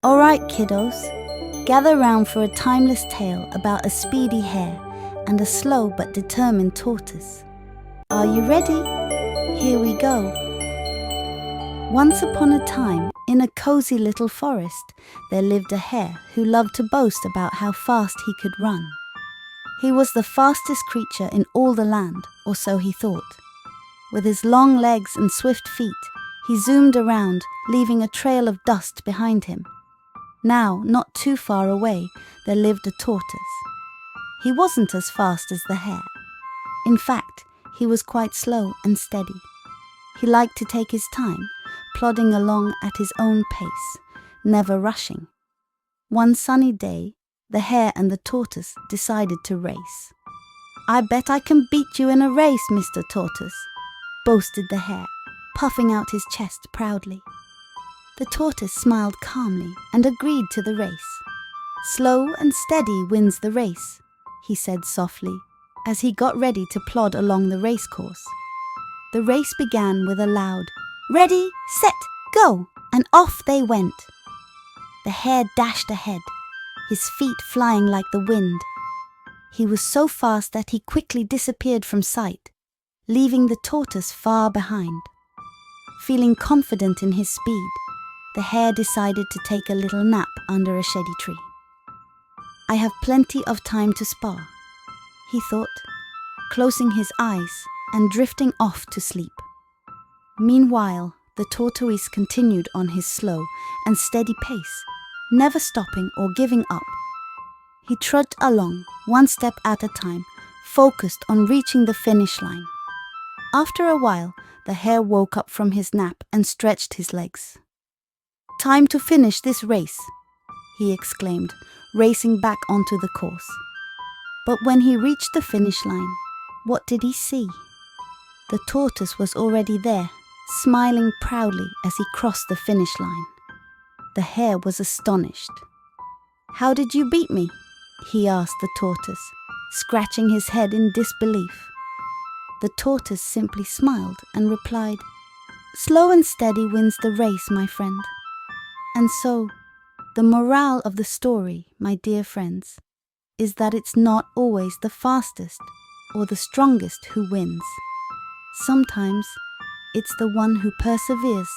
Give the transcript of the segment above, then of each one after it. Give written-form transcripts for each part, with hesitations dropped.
Alright, kiddos, gather round for a timeless tale about a speedy hare and a slow but determined tortoise. Are you ready? Here we go. Once upon a time, in a cozy little forest, there lived a hare who loved to boast about how fast he could run. He was the fastest creature in all the land, or so he thought. With his long legs and swift feet, he zoomed around, leaving a trail of dust behind him. Now, not too far away, there lived a tortoise. He wasn't as fast as the hare. In fact, he was quite slow and steady. He liked to take his time, plodding along at his own pace, never rushing. One sunny day, the hare and the tortoise decided to race. "I bet I can beat you in a race, Mr. Tortoise," boasted the hare, puffing out his chest proudly. The tortoise smiled calmly and agreed to the race. "Slow and steady wins the race," he said softly, as he got ready to plod along the race course. The race began with a loud, "Ready, set, go!" and off they went. The hare dashed ahead, his feet flying like the wind. He was so fast that he quickly disappeared from sight, leaving the tortoise far behind. Feeling confident in his speed, the hare decided to take a little nap under a shady tree. "I have plenty of time to spar," he thought, closing his eyes and drifting off to sleep. Meanwhile, the tortoise continued on his slow and steady pace, never stopping or giving up. He trudged along, one step at a time, focused on reaching the finish line. After a while, the hare woke up from his nap and stretched his legs. "Time to finish this race," he exclaimed, racing back onto the course. But when he reached the finish line, what did he see? The tortoise was already there, smiling proudly as he crossed the finish line. The hare was astonished. "How did you beat me?" he asked the tortoise, scratching his head in disbelief. The tortoise simply smiled and replied, "Slow and steady wins the race, my friend." And so, the morale of the story, my dear friends, is that it's not always the fastest or the strongest who wins. Sometimes it's the one who perseveres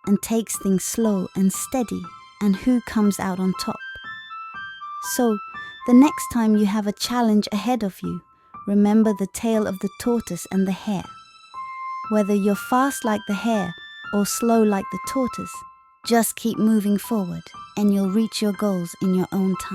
and takes things slow and steady and who comes out on top. So, the next time you have a challenge ahead of you, remember the tale of the tortoise and the hare. Whether you're fast like the hare or slow like the tortoise, just keep moving forward and you'll reach your goals in your own time.